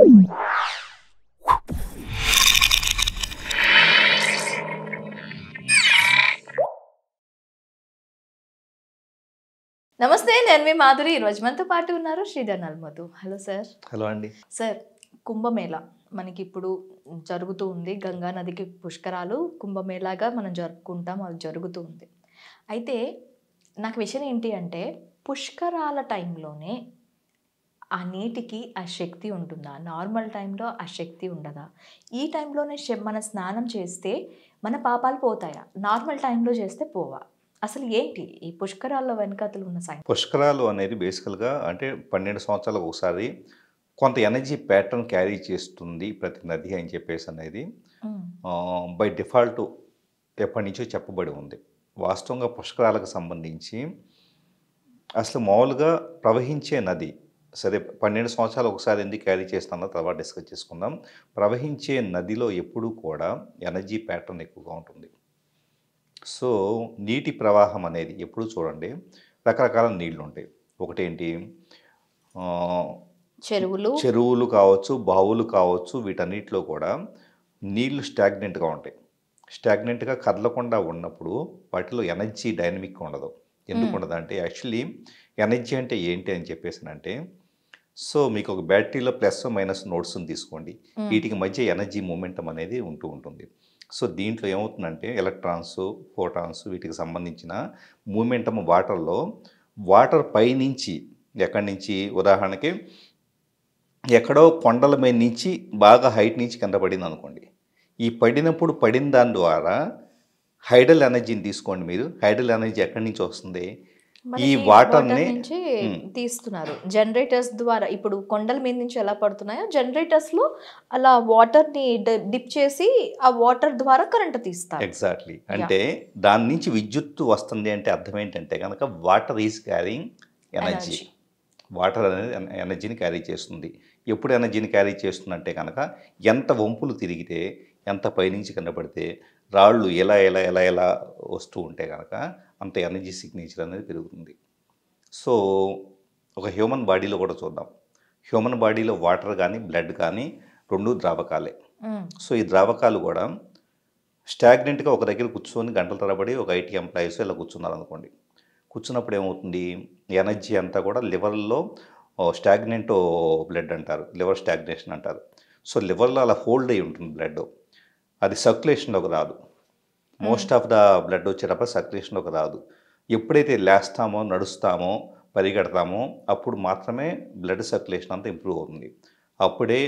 నమస్తే, నేను మీ మాధురి. ఈరోజు మనతో పాటు ఉన్నారు Sridhar Nalmadhu. Hello sir. Hello అండి. సార్, కుంభమేళా మనకి ఇప్పుడు జరుగుతూ ఉంది. గంగా నదికి పుష్కరాలు కుంభమేళాగా మనం జరుపుకుంటాం, అది జరుగుతూ ఉంది. అయితే నాకు విషయం ఏంటి అంటే, పుష్కరాల టైంలోనే ఆ నీటికి ఆ శక్తి ఉంటుందా? నార్మల్ టైంలో ఆ శక్తి ఉండదా? ఈ టైంలోనే మన స్నానం చేస్తే మన పాపాలు పోతాయా? నార్మల్ టైంలో చేస్తే పోవా? అసలు ఏంటి ఈ పుష్కరాల్లో వెనకాతలు ఉన్న సైన్స్? పుష్కరాలు అనేది బేసికల్గా అంటే 12 సంవత్సరాలకు ఒకసారి కొంత ఎనర్జీ ప్యాటర్న్ క్యారీ చేస్తుంది ప్రతి నది అని చెప్పేసి అనేది బై డిఫాల్ట్ ఎప్పటి నుంచో చెప్పబడి ఉంది. వాస్తవంగా పుష్కరాలకు సంబంధించి అసలు మామూలుగా ప్రవహించే నది, సరే 12 సంవత్సరాలు ఒకసారి ఎందుకు క్యారీ చేస్తుందో తర్వాత డిస్కస్ చేసుకుందాం. ప్రవహించే నదిలో ఎప్పుడూ కూడా ఎనర్జీ ప్యాటర్న్ ఎక్కువగా ఉంటుంది. సో నీటి ప్రవాహం అనేది ఎప్పుడు చూడండి, రకరకాల నీళ్లు ఉంటాయి. ఒకటేంటి, చెరువులు కావచ్చు, బావులు కావచ్చు, వీటన్నిటిలో కూడా నీళ్లు స్టాగ్నెంట్గా ఉంటాయి. స్టాగ్నెంట్గా కదలకుండా ఉన్నప్పుడు వాటిలో ఎనర్జీ డైనమిక్గా ఉండదు. ఎందుకు ఉండదు అంటే, యాక్చువల్లీ ఎనర్జీ అంటే ఏంటి అని చెప్పేసానంటే, సో మీకు ఒక బ్యాటరీలో ప్లస్ మైనస్ నోడ్స్ని తీసుకోండి, వీటికి మధ్య ఎనర్జీ మూమెంటం అనేది ఉంటూ ఉంటుంది. సో దీంట్లో ఏమవుతుందంటే, ఎలక్ట్రాన్స్, ఫోటాన్స్ వీటికి సంబంధించిన మూమెంటమ్ వాటర్లో, వాటర్ పైనుంచి ఎక్కడి నుంచి, ఉదాహరణకి ఎక్కడో కొండల మీద నుంచి బాగా హైట్ నుంచి కింద పడింది అనుకోండి, ఈ పడినప్పుడు పడిన దాని ద్వారా హైడల్ ఎనర్జీని తీసుకోండి మీరు. హైడల్ ఎనర్జీ ఎక్కడి నుంచి వస్తుంది? ఈ వాటర్ని తీస్తున్నారు జనరేటర్స్ ద్వారా. ఇప్పుడు కొండల మీద నుంచి ఎలా పడుతున్నాయో జనరేటర్స్లో అలా వాటర్ని డిప్ చేసి ఆ వాటర్ ద్వారా కరెంట్ తీస్తారు. ఎగ్జాక్ట్లీ. అంటే దాని నుంచి విద్యుత్తు వస్తుంది అంటే అర్థం ఏంటంటే కనుక, water is carrying energy. Water అనేది ఎనర్జీని క్యారీ చేస్తుంది. ఎప్పుడు ఎనర్జీని క్యారీ చేస్తుందంటే కనుక, ఎంత వంపులు తిరిగితే, ఎంత పైనుంచి కింద పడితే, రాళ్ళు ఎలా ఎలా ఎలా ఎలా వస్తూ ఉంటే కనుక అంత ఎనర్జీ సిగ్నేచర్ అనేది పెరుగుతుంది. సో ఒక హ్యూమన్ బాడీలో కూడా చూద్దాం. హ్యూమన్ బాడీలో వాటర్ కానీ బ్లడ్ కానీ రెండు ద్రావకాలే. సో ఈ ద్రావకాలు కూడా స్టాగ్నెంట్గా ఒక దగ్గర కూర్చొని గంటల తరబడి ఒక ఐటీ ఎంప్లాయీస్ ఇలా కూర్చున్నారు అనుకోండి. కూర్చున్నప్పుడు ఏమవుతుంది, ఎనర్జీ అంతా కూడా లివర్లో స్టాగ్నెంట్ బ్లడ్ అంటారు, లివర్ స్టాగ్నేషన్ అంటారు. సో లివర్లో అలా హోల్డ్ అయి ఉంటుంది బ్లడ్, అది సర్క్యులేషన్లోకి రాదు. మోస్ట్ ఆఫ్ ద బ్లడ్ వచ్చేటప్పుడు సర్క్యులేషన్లోకి రాదు. ఎప్పుడైతే లేస్తామో, నడుస్తామో, పరిగెడతామో అప్పుడు మాత్రమే బ్లడ్ సర్క్యులేషన్ అంతా ఇంప్రూవ్ అవుతుంది. అప్పుడే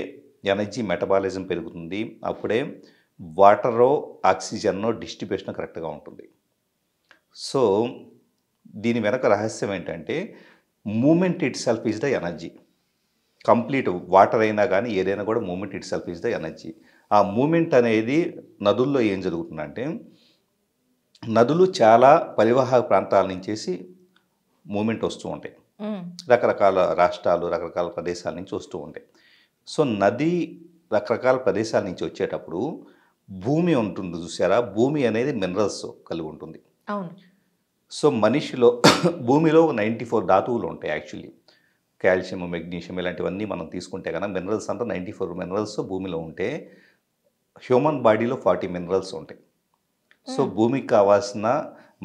ఎనర్జీ మెటబాలిజం పెరుగుతుంది. అప్పుడే వాటరో ఆక్సిజన్నో డిస్ట్రిబ్యూషన్ కరెక్ట్గా ఉంటుంది. సో దీని వెనక రహస్యం ఏంటంటే, moment itself is the energy. Complete water అయినా కానీ ఏదైనా కూడా moment itself is the energy. ఆ మూమెంట్ అనేది నదుల్లో ఏం జరుగుతుందంటే, నదులు చాలా పరివాహక ప్రాంతాల నుంచేసి మూమెంట్ వస్తూ ఉంటాయి. రకరకాల రాష్ట్రాలు, రకరకాల ప్రదేశాల నుంచి వస్తూ ఉంటాయి. సో నది రకరకాల ప్రదేశాల నుంచి వచ్చేటప్పుడు భూమి ఉంటుంది చూసారా, భూమి అనేది మినరల్స్ కలిగి ఉంటుంది. అవును. సో మనిషిలో భూమిలో 94 ధాతువులు ఉంటాయి. యాక్చువల్లీ కాల్షియం, మెగ్నీషియం ఇలాంటివన్నీ మనం తీసుకుంటే కనుక మినరల్స్ అంతా 94 మినరల్స్ భూమిలో ఉంటే, హ్యూమన్ బాడీలో 40 మినరల్స్ ఉంటాయి. సో భూమికి కావాల్సిన,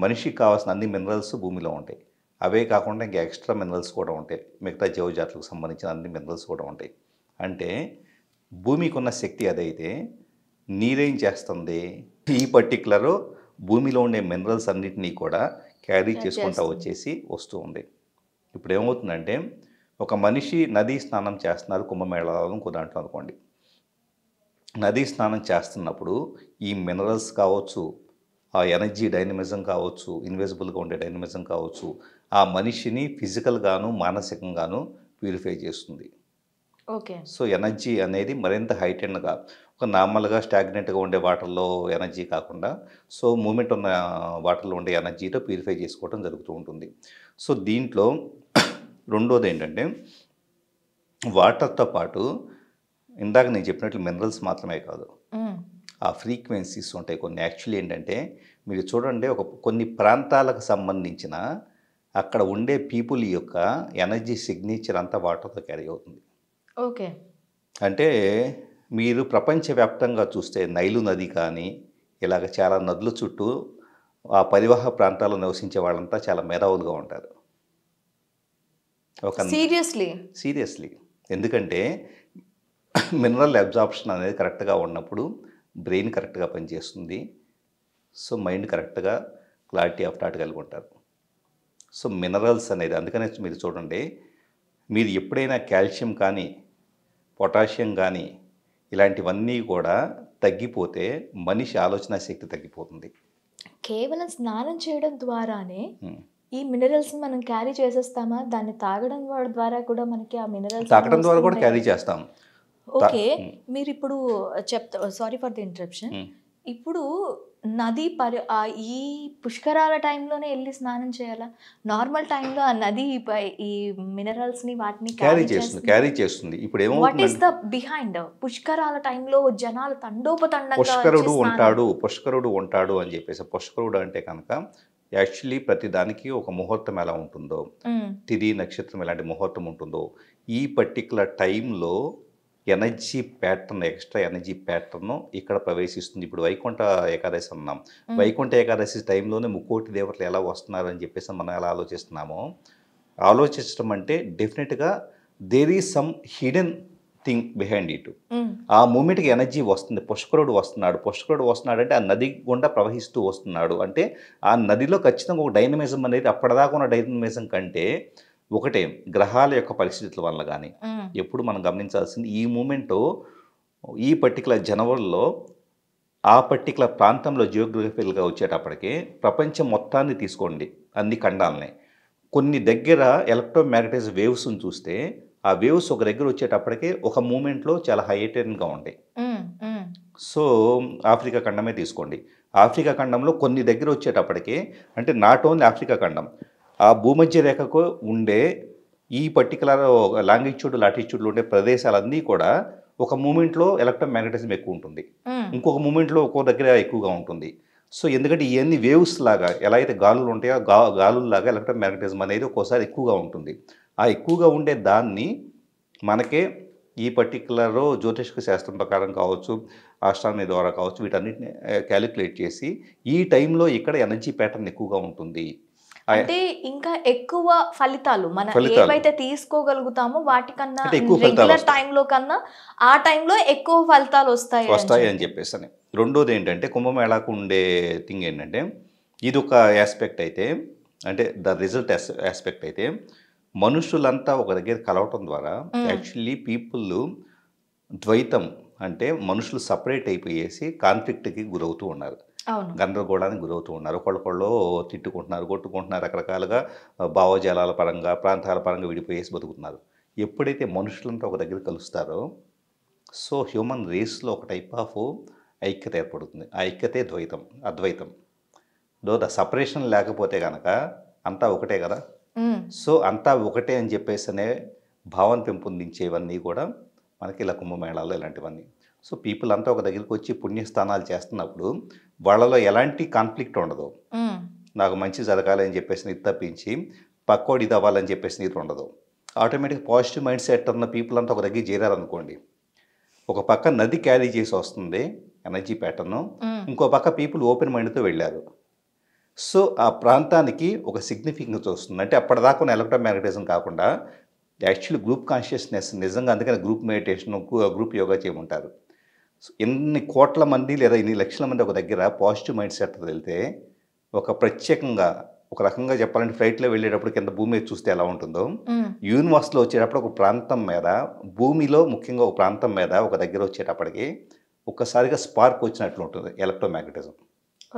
మనిషికి కావాల్సిన అన్ని మినరల్స్ భూమిలో ఉంటాయి. అవే కాకుండా ఇంకా ఎక్స్ట్రా మినరల్స్ కూడా ఉంటాయి, మిగతా జీవజాతులకు సంబంధించిన అన్ని మినరల్స్ కూడా ఉంటాయి. అంటే భూమికి ఉన్న శక్తి అదైతే నీరేం చేస్తుంది, ఈ పర్టికులర్ భూమిలో ఉండే మినరల్స్ అన్నిటినీ కూడా క్యారీ చేసుకుంటూ వచ్చేసి వస్తూ ఉంది. ఇప్పుడు ఏమవుతుందంటే, ఒక మనిషి నదీ స్నానం చేస్తున్నారు కుంభమేళాలో ఇంకో దాంట్లో అనుకోండి. నదీ స్నానం చేస్తున్నప్పుడు ఈ మినరల్స్ కావచ్చు, ఆ ఎనర్జీ డైనమిజం కావచ్చు, ఇన్విజిబుల్గా ఉండే డైనమిజం కావచ్చు, ఆ మనిషిని ఫిజికల్గాను మానసికంగాను ప్యూరిఫై చేస్తుంది. ఓకే. సో ఎనర్జీ అనేది మరింత హైటెండ్గా, ఒక నార్మల్గా స్టాగ్నెంట్గా ఉండే వాటర్లో ఎనర్జీ కాకుండా, సో మూమెంట్ ఉన్న వాటర్లో ఉండే ఎనర్జీతో ప్యూరిఫై చేసుకోవడం జరుగుతూ ఉంటుంది. సో దీంట్లో రెండోది ఏంటంటే, వాటర్తో పాటు ఇందాక నేను చెప్పినట్లు మినరల్స్ మాత్రమే కాదు, ఆ ఫ్రీక్వెన్సీస్ ఉంటాయి కొన్ని. యాక్చువల్లీ ఏంటంటే, మీరు చూడండి, కొన్ని ప్రాంతాలకు సంబంధించిన అక్కడ ఉండే పీపుల్ యొక్క ఎనర్జీ సిగ్నేచర్ అంతా వాటర్తో క్యారీ అవుతుంది. ఓకే. అంటే మీరు ప్రపంచవ్యాప్తంగా చూస్తే నైలు నది కానీ ఇలాగ చాలా నదుల చుట్టూ ఆ పరివాహ ప్రాంతాల్లో నివసించే వాళ్ళంతా చాలా మేధావులుగా ఉంటారు. ఒక సీరియస్లీ సీరియస్లీ. ఎందుకంటే మినరల్ అబ్జార్ప్షన్ అనేది కరెక్ట్గా ఉన్నప్పుడు బ్రెయిన్ కరెక్ట్గా పనిచేస్తుంది. సో మైండ్ కరెక్ట్గా క్లారిటీ ఆఫ్ థాట్ కలిగి ఉంటారు. సో మినరల్స్ అనేది అందుకనే మీరు చూడండి, మీరు ఎప్పుడైనా కాల్షియం కానీ పొటాషియం కానీ ఇలాంటివన్నీ కూడా తగ్గిపోతే మనిషి ఆలోచన శక్తి తగ్గిపోతుంది. కేవలం స్నానం చేయడం ద్వారానే Hmm. ఈ మినరల్స్ మనం క్యారీ చేసేస్తామా? దాన్ని తాగడం ద్వారా కూడా మనకి ఆ మినరల్స్ తాగడం ద్వారా కూడా క్యారీ చేస్తాం. ఓకే, మీరు ఇప్పుడు సారీ ఫర్ ది ఇంటరప్షన్. ఇప్పుడు నది ఈ పుష్కరాల టైంలోనే వెళ్ళి స్నానం చేయాలా? నార్మల్ టైంలో ఆ నది ఈ మినరల్స్ ని వాటిని క్యారీ చేస్తుంది. ఇప్పుడు వాట్ ఈస్ ద బిహైండ్ పుష్కరాల టైంలో జనాలు తండోపతండంగా పుష్కరుడు ఉంటాడు అని చెప్పేసి. పుష్కరుడు అంటే కనుక యాక్చువల్లీ ప్రతి దానికి ఒక ముహూర్తం ఎలా ఉంటుందో, తిథి నక్షత్రం ఎలాంటి ముహూర్తం ఉంటుందో, ఈ పర్టికులర్ టైంలో energy pattern, extra energy pattern ఇక్కడ ప్రవేశిస్తుంది. ఇప్పుడు వైకుంఠ ఏకాదశి అన్నాం. వైకుంఠ ఏకాదశి టైంలోనే ముక్కోటి దేవతలు ఎలా వస్తున్నారని చెప్పేసి మనం ఎలా ఆలోచించడం అంటే డెఫినెట్గా there is some hidden thing behind it. ఆ మూమెంట్కి ఎనర్జీ వస్తుంది. పుష్కరుడు వస్తున్నాడు అంటే ఆ నది గుండా ప్రవహిస్తూ వస్తున్నాడు అంటే ఆ నదిలో ఖచ్చితంగా ఒక డైనమిజం అనేది అప్పటిదాకా ఉన్న డైనమిజం కంటే ఒకటే గ్రహాల యొక్క పరిస్థితుల వల్ల కానీ ఎప్పుడు మనం గమనించాల్సింది ఈ మూమెంట్ ఈ పర్టికులర్ జనవరిలో ఆ పర్టికులర్ ప్రాంతంలో జియోగ్రఫికల్గా వచ్చేటప్పటికి ప్రపంచం మొత్తాన్ని తీసుకోండి, అన్ని ఖండాలని, కొన్ని దగ్గర ఎలక్ట్రోమాగ్నెటిక్ వేవ్స్ని చూస్తే ఆ వేవ్స్ ఒక దగ్గర వచ్చేటప్పటికే ఒక మూమెంట్లో చాలా హైటెన్గా ఉంటాయి. సో ఆఫ్రికా ఖండమే తీసుకోండి. ఆఫ్రికా ఖండంలో కొన్ని దగ్గర వచ్చేటప్పటికే అంటే నాట్ ఓన్లీ ఆఫ్రికా ఖండం, ఆ భూమధ్య రేఖకు ఉండే ఈ పర్టికులర్ లాంగిట్యూడ్ లాటిట్యూడ్లో ఉండే ప్రదేశాలన్నీ కూడా ఒక మూమెంట్లో ఎలక్ట్రోమాగ్నెటిజం ఎక్కువ ఉంటుంది, ఇంకొక మూమెంట్లో ఒక్కో దగ్గర ఎక్కువగా ఉంటుంది. సో ఎందుకంటే ఇవన్నీ వేవ్స్ లాగా ఎలా అయితే గాలులు ఉంటాయో గాలుల్లాగా ఎలక్ట్రోమాగ్నెటిజం అనేది ఒక్కోసారి ఎక్కువగా ఉంటుంది. ఆ ఎక్కువగా ఉండే దాన్ని మనకే ఈ పర్టికులర్ జ్యోతిష్క శాస్త్రం ప్రకారం కావచ్చు, ఆస్ట్రానమీ ద్వారా కావచ్చు, వీటన్నిటిని క్యాలిక్యులేట్ చేసి ఈ టైంలో ఇక్కడ ఎనర్జీ ప్యాటర్న్ ఎక్కువగా ఉంటుంది. అంటే ఇంకా ఎక్కువ ఫలితాలు మనం ఏవైతే తీసుకోగలుగుతామో వాటికన్నా రెగ్యులర్ టైంలో కన్నా ఆ టైంలో ఎక్కువ ఫలితాలు వస్తాయి అని చెప్పేసి అని. రెండోది ఏంటంటే కుంభమేళాకు ఉండే థింగ్ ఏంటంటే ఇది ఒక ఆస్పెక్ట్ అయితే, అంటే ద రిజల్ట్ ఆస్పెక్ట్ అయితే మనుషులంతా ఒక దగ్గర కలవటం ద్వారా యాక్చువల్లీ పీపుల్ ద్వైతం అంటే మనుషులు సపరేట్ అయిపోయేసి కాన్ఫ్లిక్ట్కి గురవుతూ ఉన్నారు, గందరగోళానికి గురవుతూ ఉన్నారు, ఒకళ్ళొకళ్ళు తిట్టుకుంటున్నారు, కొట్టుకుంటున్నారు, రకరకాలుగా భావజాలాల పరంగా ప్రాంతాల పరంగా విడిపోయేసి బతుకుతున్నారు. ఎప్పుడైతే మనుషులంతా ఒక దగ్గర కలుస్తారో సో హ్యూమన్ రేస్లో ఒక టైప్ ఆఫ్ ఐక్యత ఏర్పడుతుంది. ఆ ఐక్యతే అద్వైతం. ద సపరేషన్ లేకపోతే కనుక అంతా ఒకటే కదా. సో అంతా ఒకటే అని చెప్పేసి అనే భావన పెంపొందించేవన్నీ కూడా మనకి ఇలా కుంభమేళాల్లో ఇలాంటివన్నీ. సో పీపుల్ అంతా ఒక దగ్గరికి వచ్చి పుణ్యస్థానాలు చేస్తున్నప్పుడు వాళ్ళలో ఎలాంటి కాన్ఫ్లిక్ట్ ఉండదు. నాకు మంచి జరగాలి అని చెప్పేసి ఇది తప్పించి పక్కోడి ఇది అవ్వాలని చెప్పేసి ఇది ఉండదు. ఆటోమేటిక్ పాజిటివ్ మైండ్ సెట్ ఉన్న పీపుల్ అంతా ఒక దగ్గర చేరారనుకోండి, ఒక పక్క నది క్యారీ చేసి వస్తుంది ఎనర్జీ ప్యాటర్ను, ఇంకో పక్క పీపుల్ ఓపెన్ మైండ్తో వెళ్ళారు. సో ఆ ప్రాంతానికి ఒక సిగ్నిఫికెన్స్ వస్తుంది. అంటే అప్పటిదాకా ఉన్న ఎలక్ట్రోమాగ్నెటిజం కాకుండా యాక్చువల్లీ గ్రూప్ కాన్షియస్నెస్ నిజంగా, అందుకని గ్రూప్ మెడిటేషన్, గ్రూప్ యోగా చేయమంటారు. సో ఎన్ని కోట్ల మంది లేదా ఎన్ని లక్షల మంది ఒక దగ్గర పాజిటివ్ మైండ్ సెట్ వెళ్తే ఒక ప్రత్యేకంగా ఒక రకంగా చెప్పాలంటే ఫ్లైట్లో వెళ్ళేటప్పుడు కింద భూమి మీద చూస్తే ఎలా ఉంటుందో యూనివర్స్లో వచ్చేటప్పుడు ఒక ప్రాంతం మీద, భూమిలో ముఖ్యంగా ఒక ప్రాంతం మీద ఒక దగ్గర వచ్చేటప్పటికి ఒక్కసారిగా స్పార్క్ వచ్చినట్లు ఉంటుంది ఎలక్ట్రోమాగ్నెటిజం.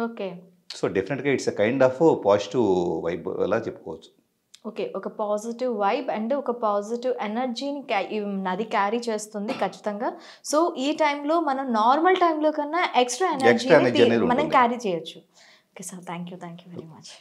ఓకే. సో డెఫినెట్గా it's a kind of positive vibe అలా చెప్పుకోవచ్చు. ఓకే, ఒక పాజిటివ్ వైబ్ అండ్ ఒక పాజిటివ్ ఎనర్జీని నది క్యారీ చేస్తుంది ఖచ్చితంగా. సో ఈ టైంలో మనం నార్మల్ టైంలో కన్నా ఎక్స్ట్రా ఎనర్జీ మనం క్యారీ చేయొచ్చు. Okay sir, thank you very much.